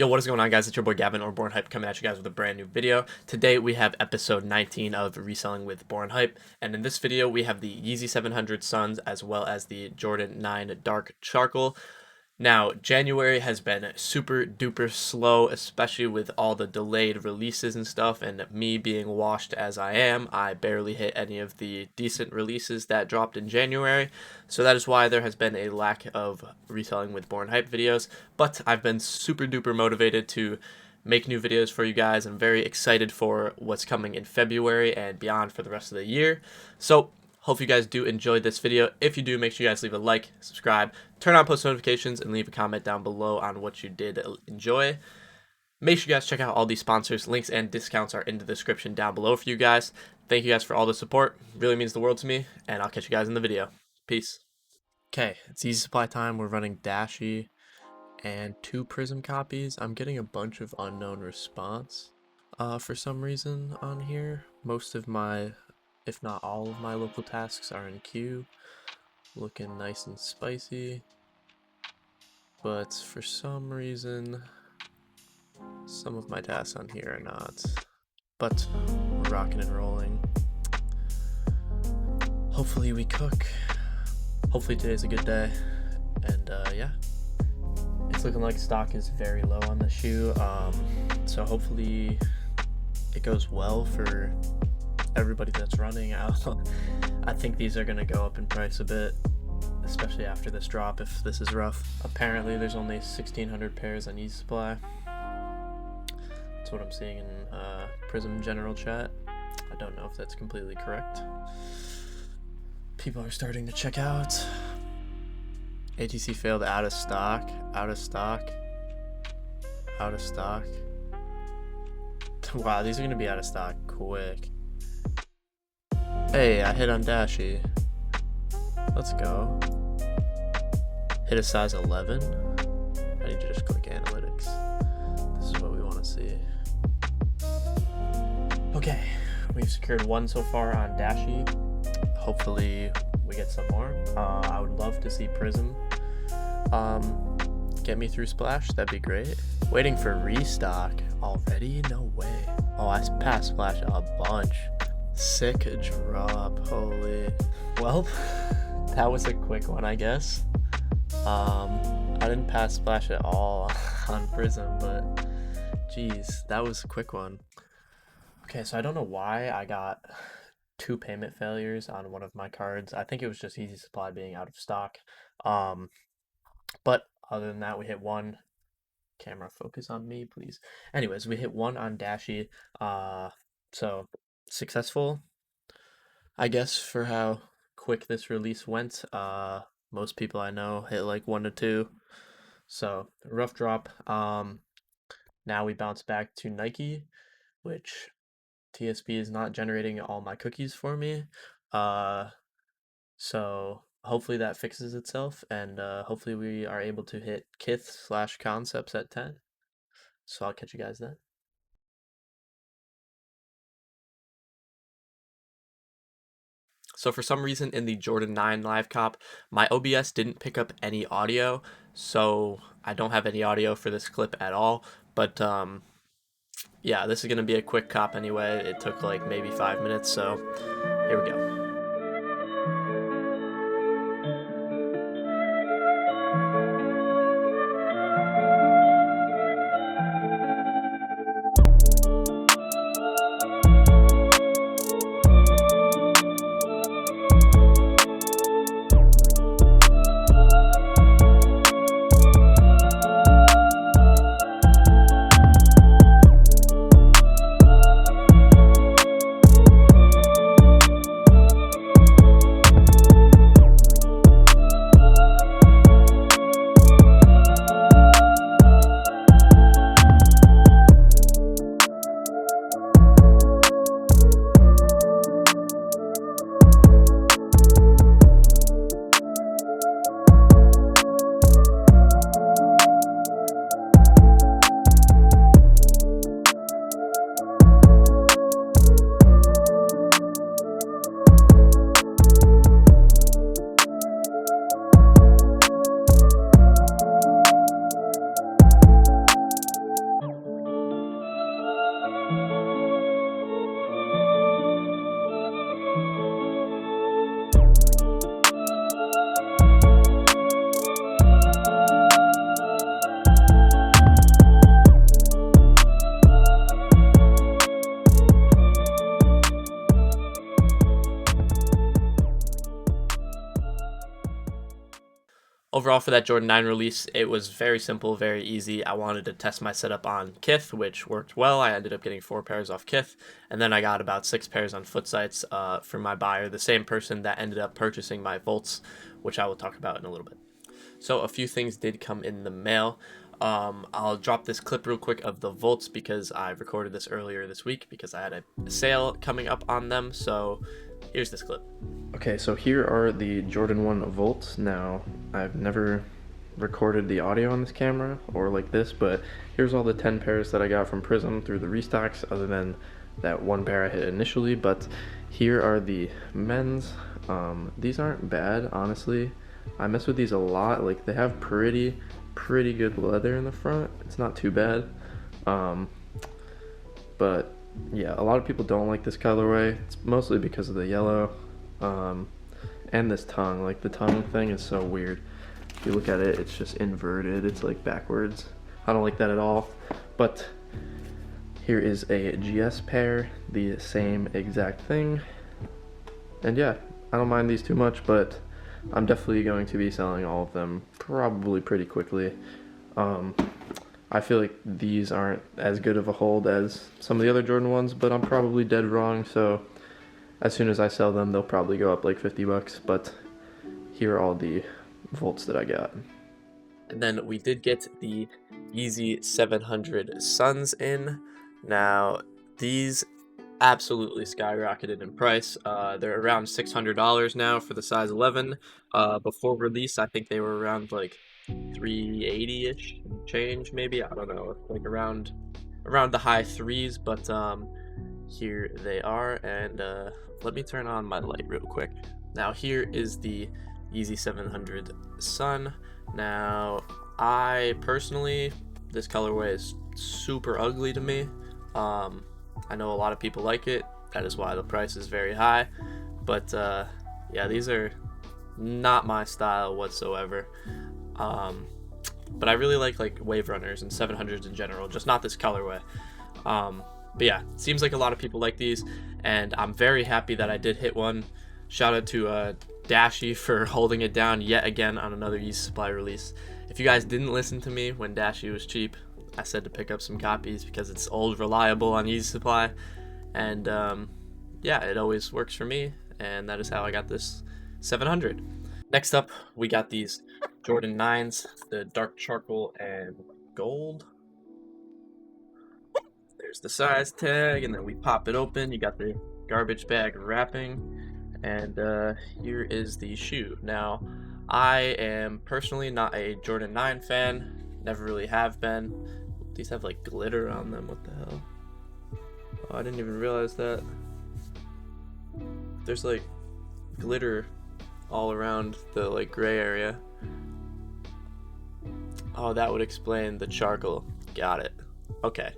Yo, what is going on, guys? It's your boy Gavin, or BornHype, coming at you guys with a brand new video. Today we have episode 19 of Reselling with BornHype, and in this video we have the Yeezy 700 Suns as well as the Jordan 9 Dark Charcoal. Now, January has been super duper slow, especially with all the delayed releases and stuff, and me being washed as I am, I barely hit any of the decent releases that dropped in January, so that is why there has been a lack of Reselling with BornHype videos, but I've been super duper motivated to make new videos for you guys. I'm very excited for what's coming in February and beyond for the rest of the year, so hope you guys do enjoy this video. If you do, make sure you guys leave a like, subscribe, turn on post notifications, and leave a comment down below on what you did enjoy. Make sure you guys check out all these sponsors. Links and discounts are in the description down below for you guys. Thank you guys for all the support. It really means the world to me, and I'll catch you guys in the video. Peace. Okay, it's Yeezy supply time. We're running dashi and 2 prism copies. I'm getting a bunch of unknown response for some reason on here. Most of my, if not all of my local tasks are in queue, looking nice and spicy, but for some reason some of my tasks on here are not. But we're rocking and rolling. Hopefully we cook. Hopefully today's a good day, and yeah, it's looking like stock is very low on the shoe, so hopefully it goes well for everybody that's running out. I think these are going to go up in price a bit, especially after this drop, if this is rough. Apparently there's only 1,600 pairs on Yeezy supply. That's what I'm seeing in Prism general chat. I don't know if that's completely correct. People are starting to check out. ATC failed, out of stock, out of stock, out of stock. Wow, these are going to be out of stock quick. Hey, I hit on dashi. Let's go. Hit a size 11. I need to just click analytics. This is what we want to see. Okay, we've secured 1 so far on dashi. Hopefully we get some more. I would love to see prism get me through splash. That'd be great. Waiting for restock already? No way. Oh, I passed splash a bunch. Sick drop, holy. Well, that was a quick one, I guess. I didn't pass splash at all on prism, but geez, that was a quick one. Okay, so I don't know why I got 2 payment failures on one of my cards. I think it was just Yeezy supply being out of stock. But other than that, we hit 1. Camera, focus on me, please. Anyways, we hit 1 on dashi. So successful, I guess, for how quick this release went. Most people I know hit like 1 to 2, so rough drop. Now we bounce back to Nike, which TSP is not generating all my cookies for me, so hopefully that fixes itself, and hopefully we are able to hit Kith/concepts at 10. So I'll catch you guys then. So for some reason in the Jordan 9 live cop, my OBS didn't pick up any audio, so I don't have any audio for this clip at all. But yeah, this is going to be a quick cop anyway. It took like maybe 5 minutes, so here we go. Overall, for that Jordan 9 release, it was very simple, very easy. I wanted to test my setup on Kith, which worked well. I ended up getting 4 pairs off Kith, and then I got about 6 pairs on foot sites for my buyer, the same person that ended up purchasing my Volts, which I will talk about in a little bit. So a few things did come in the mail. I'll drop this clip real quick of the Volts because I recorded this earlier this week because I had a sale coming up on them. So here's this clip. Okay, so here are the Jordan 1 Volts. Now, I've never recorded the audio on this camera or like this, but here's all the 10 pairs that I got from Prism through the restocks, other than that 1 pair I hit initially. But here are the men's. These aren't bad, honestly. I mess with these a lot. Like, they have pretty good leather in the front. It's not too bad. But yeah, a lot of people don't like this colorway. It's mostly because of the yellow, and this tongue. Like, the tongue thing is so weird. If you look at it, it's just inverted. It's like backwards. I don't like that at all. But here is a GS pair, the same exact thing. And yeah, I don't mind these too much, but I'm definitely going to be selling all of them probably pretty quickly. I feel like these aren't as good of a hold as some of the other Jordan ones, but I'm probably dead wrong, so as soon as I sell them, they'll probably go up like 50 bucks, but here are all the Volts that I got. And then we did get the Yeezy 700 Suns in. Now, these absolutely skyrocketed in price. They're around $600 now for the size 11. Before release, I think they were around like 380-ish change, maybe. I don't know, like around the high threes. But here they are, and let me turn on my light real quick. Now here is the Yeezy 700 Sun. Now, I personally, this colorway is super ugly to me. I know a lot of people like it. That is why the price is very high. But yeah, these are not my style whatsoever. But I really like Wave Runners and 700s in general, just not this colorway. But yeah, it seems like a lot of people like these, and I'm very happy that I did hit one. Shout out to Dashi for holding it down yet again on another Yeezy Supply release. If you guys didn't listen to me when Dashi was cheap, I said to pick up some copies because it's old, reliable on Yeezy Supply, and yeah, it always works for me, and that is how I got this 700. Next up, we got these Jordan 9s, the dark charcoal and gold. There's the size tag, and then we pop it open. You got the garbage bag wrapping, and here is the shoe. Now, I am personally not a Jordan 9 fan, never really have been. These have like glitter on them. What the hell? Oh, I didn't even realize that. There's like glitter all around the like gray area. Oh, that would explain the charcoal. Got it. Okay.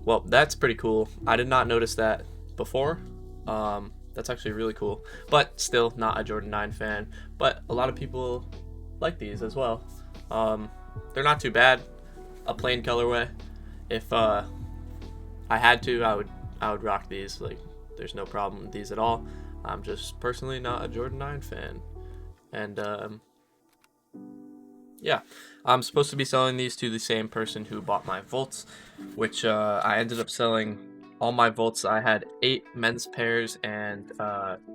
Well, that's pretty cool. I did not notice that before. That's actually really cool. But still not a Jordan 9 fan. But a lot of people like these as well. They're not too bad. A plain colorway. If I had to, I would rock these. Like, there's no problem with these at all. I'm just personally not a Jordan 9 fan. And yeah, I'm supposed to be selling these to the same person who bought my Volts, which I ended up selling all my Volts. I had 8 men's pairs and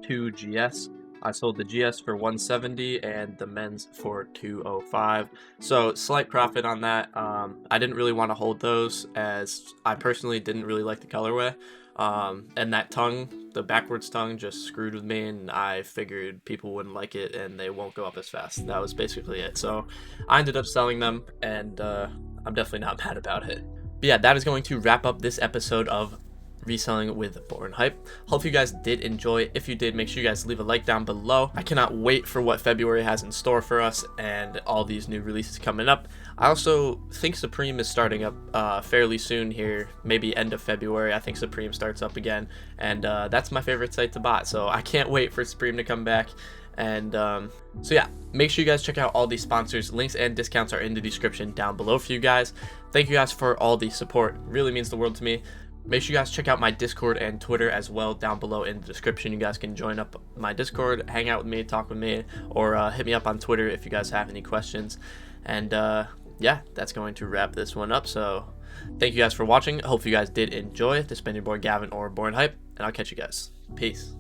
2 GS. I sold the GS for $170 and the men's for $205. So slight profit on that. I didn't really want to hold those as I personally didn't really like the colorway. And that tongue, the backwards tongue, just screwed with me, and I figured people wouldn't like it and they won't go up as fast. That was basically it. So I ended up selling them, and I'm definitely not mad about it. But yeah, that is going to wrap up this episode of Reselling with BornHype. Hope you guys did enjoy. If you did, make sure you guys leave a like down below. I cannot wait for what February has in store for us and all these new releases coming up. I also think Supreme is starting up fairly soon here, maybe end of February. I think Supreme starts up again, and that's my favorite site to buy, so I can't wait for Supreme to come back. And so yeah, make sure you guys check out all these sponsors. Links and discounts are in the description down below for you guys. Thank you guys for all the support. It really means the world to me. Make sure you guys check out my Discord and Twitter as well down below in the description. You guys can join up my Discord, hang out with me, talk with me, or hit me up on Twitter if you guys have any questions. And yeah, that's going to wrap this one up. So thank you guys for watching. I hope you guys did enjoy. This has been your boy Gavin or BornHype, and I'll catch you guys. Peace.